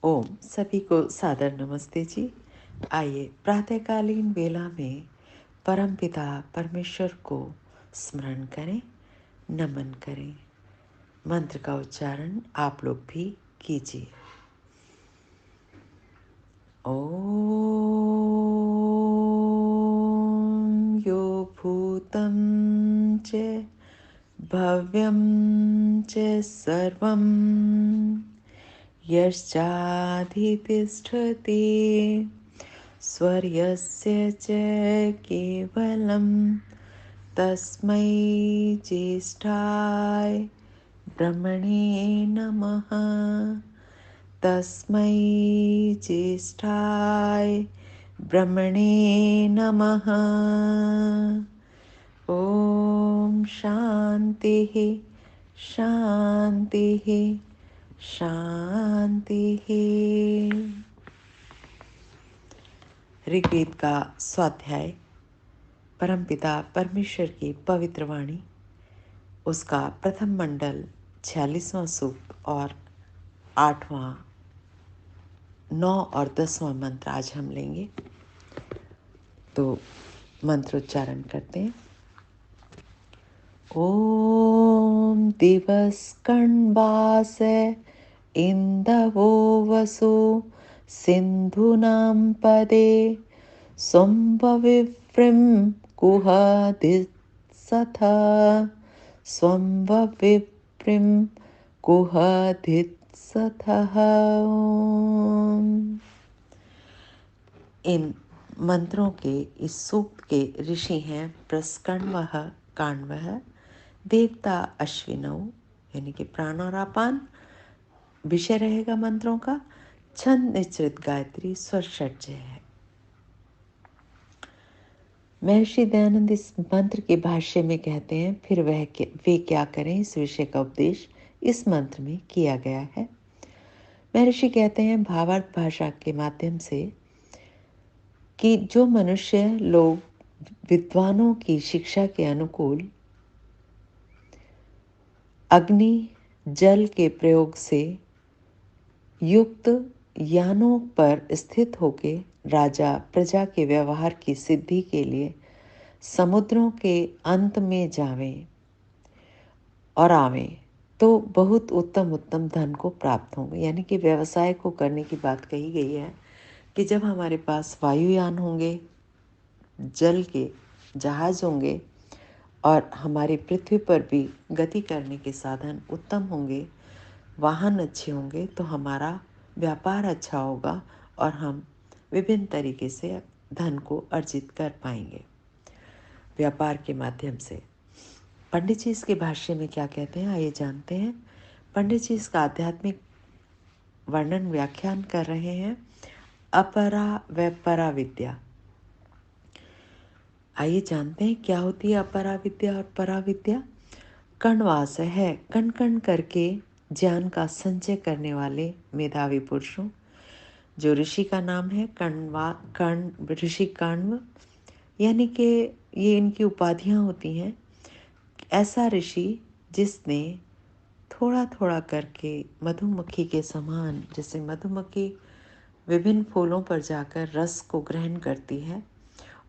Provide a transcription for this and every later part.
ओम सभी को सादर नमस्ते जी। आइए प्रातःकालीन वेला में परमपिता परमेश्वर को स्मरण करें, नमन करें। मंत्र का उच्चारण आप लोग भी कीजिए। ओम यो भूतं च भव्यं च सर्वं यश्चाधितिष्ठति स्वर्यस्य च केवलं तस्मै ज्येष्ठाय ब्रह्मणे नमः। तस्मै ज्येष्ठाय ब्रह्मणे नमः। ॐ शान्तिः शान्तिः शान्तिः। ऋग्वेद का स्वाध्याय परमपिता परमेश्वर की पवित्र वाणी, उसका प्रथम मंडल 46वां सूक्त और 8वां, 9 और 10वां मंत्र आज हम लेंगे। तो मंत्रोच्चारण करते हैं। ओम दिवस्कण्वास इन्दवो वसु सिन्धूनां पदे स्वम्भविव्रीं कुहदित्सथ स्वम्भविव्रीं कुहदित्सथः। इन मंत्रों के इस सूक्त के ऋषि हैं प्रस्कण्वः काण्वः, देवता अश्विनौ यानी कि प्राण और अपान। विषय रहेगा मंत्रों का छंद निश्चित गायत्री स्वर षट्जय है। महर्षि दयानंद इस मंत्र के भाष्य में कहते हैं, फिर वे क्या करें, इस विषय का उपदेश इस मंत्र में किया गया है। महर्षि कहते हैं भावार्थ भाषा के माध्यम से कि जो मनुष्य लोग विद्वानों की शिक्षा के अनुकूल अग्नि जल के प्रयोग से युक्त यानों पर स्थित होके राजा प्रजा के व्यवहार की सिद्धि के लिए समुद्रों के अंत में जावें और आवें तो बहुत उत्तम उत्तम धन को प्राप्त होंगे। यानी कि व्यवसाय को करने की बात कही गई है कि जब हमारे पास वायुयान होंगे, जल के जहाज होंगे और हमारी पृथ्वी पर भी गति करने के साधन उत्तम होंगे, वाहन अच्छे होंगे, तो हमारा व्यापार अच्छा होगा और हम विभिन्न तरीके से धन को अर्जित कर पाएंगे व्यापार के माध्यम से। पंडित जी इसके भाष्य में क्या कहते हैं, आइए जानते हैं। पंडित जी इसका आध्यात्मिक वर्णन व्याख्यान कर रहे हैं। अपरा व परा विद्या। आइए जानते हैं क्या होती है अपरा विद्या और परा विद्या। कण्वास है कण कण करके ज्ञान का संचय करने वाले मेधावी पुरुषों। जो ऋषि का नाम है कण्व, ऋषि कण्व, यानी कि ये इनकी उपाधियां होती हैं। ऐसा ऋषि जिसने थोड़ा थोड़ा करके मधुमक्खी के समान, जैसे मधुमक्खी विभिन्न फूलों पर जाकर रस को ग्रहण करती है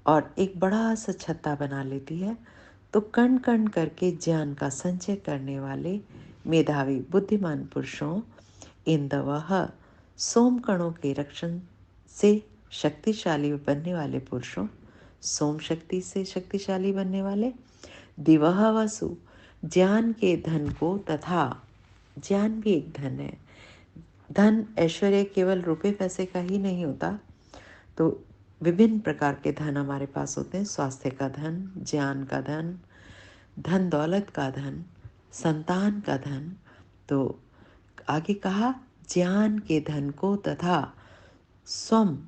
और एक बड़ा सा छत्ता बना लेती है, तो कण कण करके ज्ञान का संचय करने वाले मेधावी बुद्धिमान पुरुषों, इंदवः सोम कणों के रक्षण से शक्तिशाली बनने वाले पुरुषों, सोम शक्ति से शक्तिशाली बनने वाले, दिवह वसु ज्ञान के धन को, तथा ज्ञान भी एक धन है। धन ऐश्वर्य केवल रुपए पैसे का ही नहीं होता, तो विभिन्न प्रकार के धन हमारे पास होते हैं। स्वास्थ्य का धन, ज्ञान का धन, धन दौलत का धन, संतान का धन। तो आगे कहा ज्ञान के धन को तथा स्वम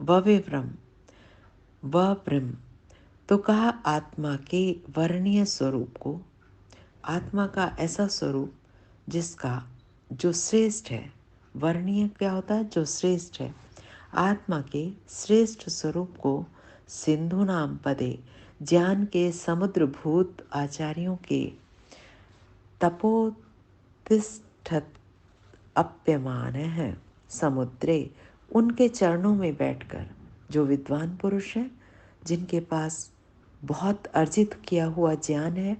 वविव्रम वब्रह्म, तो कहा आत्मा के वर्णीय स्वरूप को, आत्मा का ऐसा स्वरूप जिसका जो श्रेष्ठ है। वर्णीय क्या होता है, जो श्रेष्ठ है। आत्मा के श्रेष्ठ स्वरूप को सिंधु नाम पदे, ज्ञान के समुद्र भूत आचार्यों के तपोतिष्ठत अप्यमान है। समुद्रे, उनके चरणों में बैठकर, जो विद्वान पुरुष हैं, जिनके पास बहुत अर्जित किया हुआ ज्ञान है,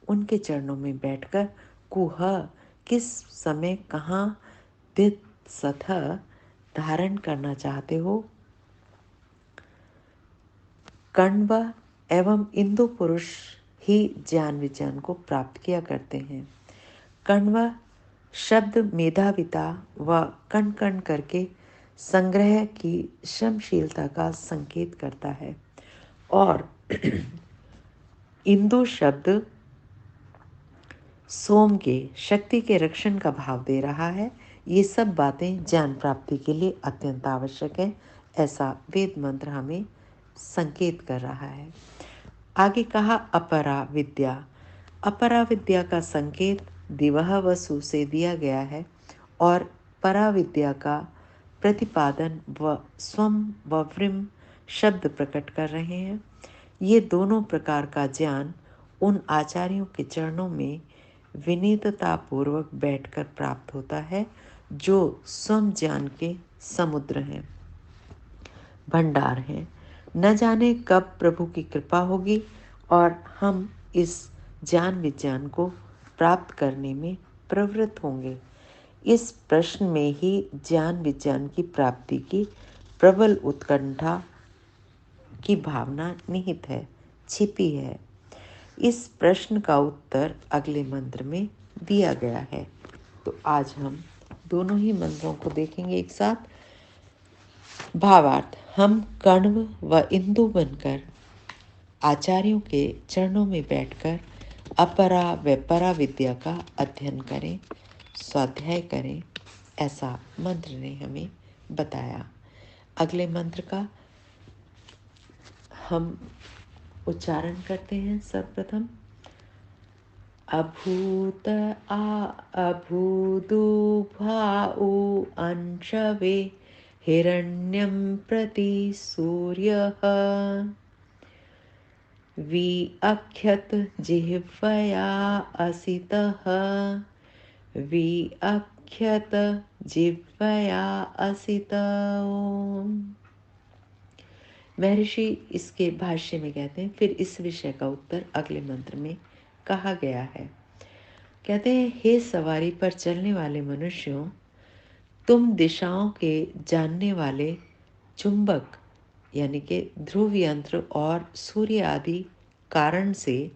उनके चरणों में बैठकर कुह, किस समय कहाँ दित सथ धारण करना चाहते हो। कण्व एवं इंदु पुरुष ही ज्ञान विज्ञान को प्राप्त किया करते हैं। कण्व शब्द मेधाविता व कण कण करके संग्रह की श्रमशीलता का संकेत करता है, और इंदु शब्द सोम के शक्ति के रक्षण का भाव दे रहा है। ये सब बातें ज्ञान प्राप्ति के लिए अत्यंत आवश्यक है, ऐसा वेद मंत्र हमें संकेत कर रहा है। आगे कहा अपरा विद्या। अपरा विद्या का संकेत दिवह वसु से दिया गया है, और परा विद्या का प्रतिपादन व स्वम व व्रिम शब्द प्रकट कर रहे हैं। ये दोनों प्रकार का ज्ञान उन आचार्यों के चरणों में विनीतता पूर्वक बैठकर प्राप्त होता है, जो स्वम ज्ञान के समुद्र हैं, भंडार हैं। न जाने कब प्रभु की कृपा होगी और हम इस ज्ञान विज्ञान को प्राप्त करने में प्रवृत्त होंगे। इस प्रश्न में ही ज्ञान विज्ञान की प्राप्ति की प्रबल उत्कंठा की भावना निहित है, छिपी है। इस प्रश्न का उत्तर अगले मंत्र में दिया गया है। तो आज हम दोनों ही मंत्रों को देखेंगे एक साथ। भावार्थ: हम कण्व व इंदु बनकर आचार्यों के चरणों में बैठकर अपरा व परा विद्या का अध्ययन करें, स्वाध्याय करें, ऐसा मंत्र ने हमें बताया। अगले मंत्र का हम उच्चारण करते हैं। सर्वप्रथम अभूत आ अभूदुभाउ अंशवे हिरण्यं प्रति सूर्यः वि अख्यत जिह्वया असितः वि अख्यत जिह्वया असितः। महर्षि इसके भाष्य में कहते हैं, फिर इस विषय का उत्तर अगले मंत्र में कहा गया है। कहते हैं, हे सवारी पर चलने वाले मनुष्यों, तुम दिशाओं के जानने वाले चुंबक यानी कि ध्रुव यंत्र और सूर्य आदि कारण से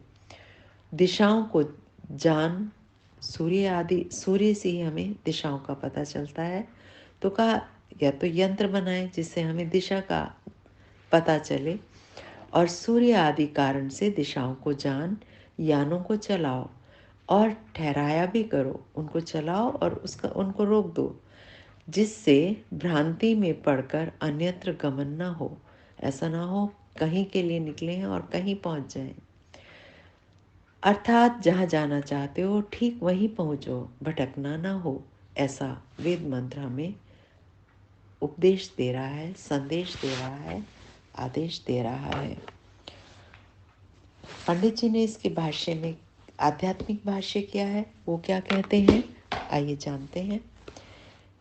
दिशाओं को जान, सूर्य से ही हमें दिशाओं का पता चलता है। तो कहा, या तो यंत्र बनाए जिससे हमें दिशा का पता चले, और सूर्य आदि कारण से दिशाओं को जान, यानों को चलाओ और ठहराया भी करो, उनको चलाओ और उनको रोक दो, जिससे भ्रांति में पड़कर अन्यत्र गमन न हो। ऐसा ना हो कहीं के लिए निकले हैं और कहीं पहुंच जाएं। अर्थात जहाँ जाना चाहते हो ठीक वहीं पहुंचो, भटकना ना हो। ऐसा वेद मंत्र हमें उपदेश दे रहा है, संदेश दे रहा है, आदेश दे रहा है। पंडित जी ने इसके भाष्य में आध्यात्मिक भाष्य किया है। वो क्या कहते हैं, आइए जानते हैं।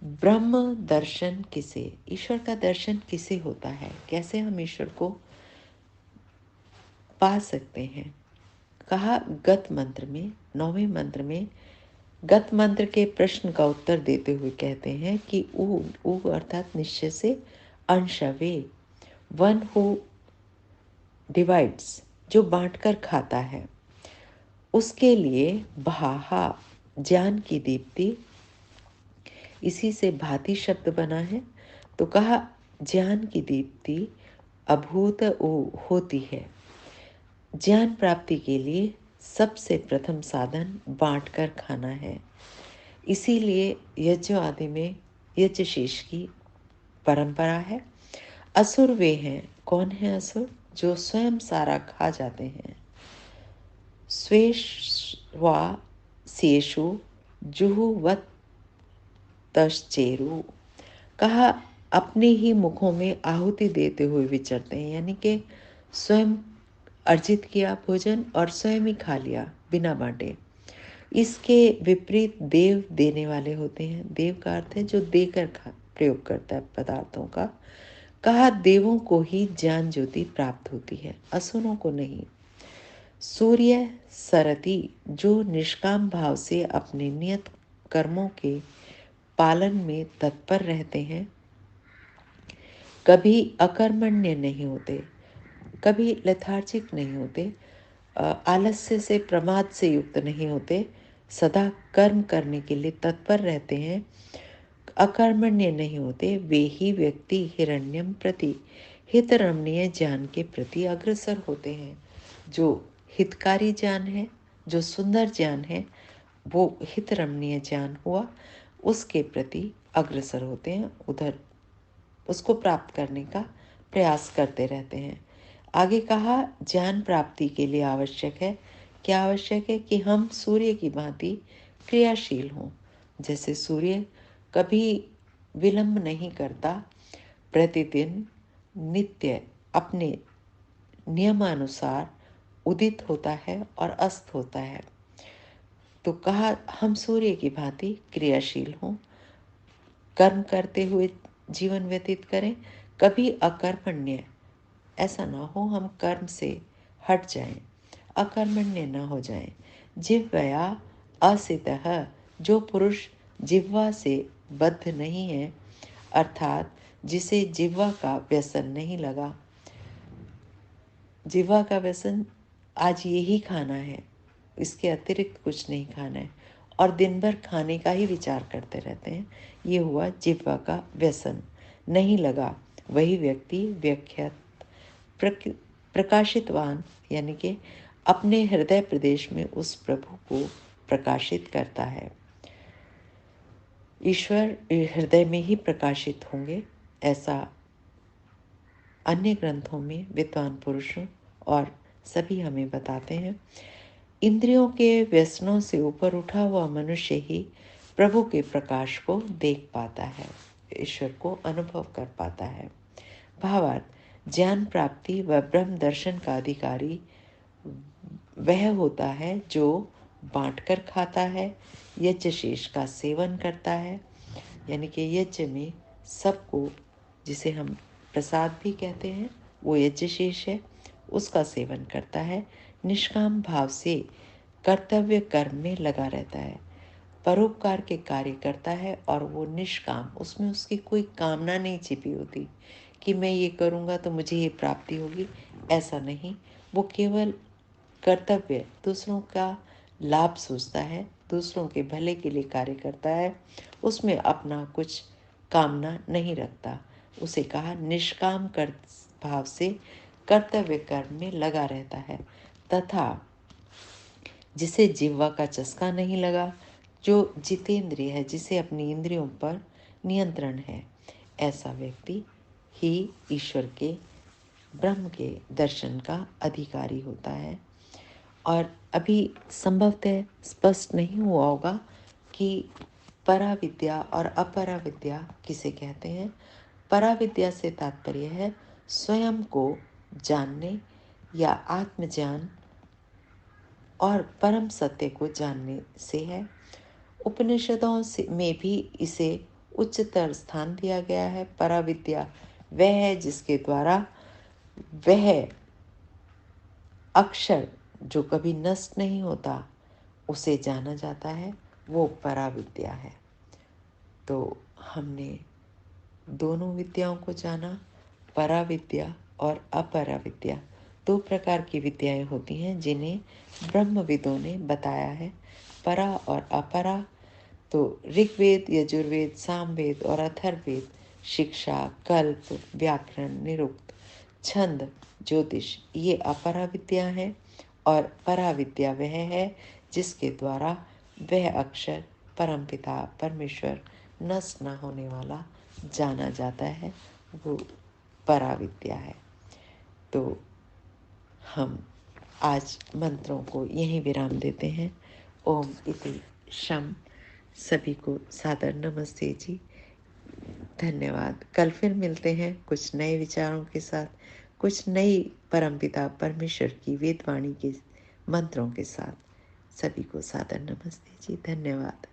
ब्रह्म दर्शन किसे, ईश्वर का दर्शन किसे होता है, कैसे हम ईश्वर को पा सकते हैं। कहा, गत मंत्र में, 9वें मंत्र में गत मंत्र के प्रश्न का उत्तर देते हुए कहते हैं कि ऊ अर्थात निश्चय से, अंशवे वन हु डिवाइड्स, जो बांटकर खाता है, उसके लिए भाहा ज्ञान की दीप्ति, इसी से भांति शब्द बना है। तो कहा, ज्ञान की दीप्ति अभूत होती है। ज्ञान प्राप्ति के लिए सबसे प्रथम साधन बांटकर खाना है। इसीलिए यज्ञ आदि में यज्ञशीष की परंपरा है। असुर वे हैं, कौन है असुर? जो स्वयं सारा खा जाते हैं। स्वेष्वा सेषु जुहुवत तश्चेरु, कहा, अपने ही मुखों में आहुति देते हुए विचरते हैं, यानी कि स्वयं अर्जित किया भोजन और स्वयं ही खा लिया बिना बांटे। इसके विपरीत देव देने वाले होते हैं। देव का अर्थ है जो देकर प्रयोग करता है पदार्थों का। कहा देवों को ही ज्ञान ज्योति प्राप्त होती है, असुरों को नहीं। सूर्य सरति जो निष्काम भाव से अपने नियत कर्मों के पालन में तत्पर रहते हैं, कभी अकर्मण्य नहीं होते, कभी लेथार्जिक नहीं होते, आलस्य से प्रमाद से युक्त नहीं होते, सदा कर्म करने के लिए तत्पर रहते हैं, अकर्मण्य नहीं होते, वे ही व्यक्ति हिरण्यम प्रति हित रमणीय ज्ञान के प्रति अग्रसर होते हैं। जो हितकारी ज्ञान है, जो सुंदर ज्ञान है, वो हित रमणीय ज्ञान हुआ, उसके प्रति अग्रसर होते हैं, उधर उसको प्राप्त करने का प्रयास करते रहते हैं। आगे कहा ज्ञान प्राप्ति के लिए आवश्यक है, क्या आवश्यक है कि हम सूर्य की भांति क्रियाशील हों। जैसे सूर्य कभी विलंब नहीं करता, प्रतिदिन नित्य अपने नियमानुसार उदित होता है और अस्त होता है। तो कहा हम सूर्य की भांति क्रियाशील हों, कर्म करते हुए जीवन व्यतीत करें, कभी अकर्मण्य ऐसा ना हो हम कर्म से हट जाएं, अकर्मण्य न हो जाएं। जिह्वया असितः जो पुरुष जिह्वा से बद्ध नहीं है, अर्थात जिसे जिह्वा का व्यसन नहीं लगा, जिह्वा का व्यसन आज यही खाना है, इसके अतिरिक्त कुछ नहीं खाना है, और दिन भर खाने का ही विचार करते रहते हैं, ये हुआ जिह्वा का व्यसन नहीं लगा। वही व्यक्ति व्याख्यात प्रकाशितवान यानी कि अपने हृदय प्रदेश में उस प्रभु को प्रकाशित करता है। ईश्वर हृदय में ही प्रकाशित होंगे, ऐसा अन्य ग्रंथों में विद्वान पुरुषों और सभी हमें बताते हैं। इंद्रियों के व्यसनों से ऊपर उठा हुआ मनुष्य ही प्रभु के प्रकाश को देख पाता है, ईश्वर को अनुभव कर पाता है। भावार्थ, ज्ञान प्राप्ति व ब्रह्म दर्शन का अधिकारी वह होता है जो बांटकर खाता है, यज्ञ शेष का सेवन करता है, यानी कि यज्ञ में सबको, जिसे हम प्रसाद भी कहते हैं, वो यज्ञ शेष है, उसका सेवन करता है, निष्काम भाव से कर्तव्य कर्म में लगा रहता है, परोपकार के कार्य करता है, और वो निष्काम, उसमें उसकी कोई कामना नहीं छिपी होती कि मैं ये करूँगा तो मुझे ये प्राप्ति होगी, ऐसा नहीं। वो केवल कर्तव्य, दूसरों का लाभ सोचता है, दूसरों के भले के लिए कार्य करता है, उसमें अपना कुछ कामना नहीं रखता। उसे कहा निष्काम कर भाव से कर्तव्य कर्म में लगा रहता है, तथा जिसे जिह्वा का चस्का नहीं लगा, जो जितेंद्रिय है, जिसे अपनी इंद्रियों पर नियंत्रण है, ऐसा व्यक्ति ही ईश्वर के, ब्रह्म के दर्शन का अधिकारी होता है। और अभी संभवतः स्पष्ट नहीं हुआ होगा कि पराविद्या और अपराविद्या किसे कहते हैं। पराविद्या से तात्पर्य है स्वयं को जानने या आत्मज्ञान और परम सत्य को जानने से है। उपनिषदों में भी इसे उच्चतर स्थान दिया गया है। पराविद्या वह है जिसके द्वारा वह अक्षर जो कभी नष्ट नहीं होता उसे जाना जाता है, वो पराविद्या है। तो हमने दोनों विद्याओं को जाना, पराविद्या और अपराविद्या। दो प्रकार की विद्याएं होती हैं जिन्हें ब्रह्मविदों ने बताया है, परा और अपरा। तो ऋग्वेद, यजुर्वेद, सामवेद और अथर्ववेद शिक्षा, कल्प, व्याकरण, निरुक्त, छंद, ज्योतिष, ये अपरा विद्या है, और पराविद्या वह है जिसके द्वारा वह अक्षर परमपिता परमेश्वर नष्ट न होने वाला जाना जाता है, वो पराविद्या है। तो हम आज मंत्रों को यहीं विराम देते हैं। ओम इति शम। सभी को सादर नमस्ते जी, धन्यवाद। कल फिर मिलते हैं कुछ नए विचारों के साथ, कुछ नई परमपिता परमेश्वर की वेदवाणी के मंत्रों के साथ। सभी को सादर नमस्ते जी, धन्यवाद।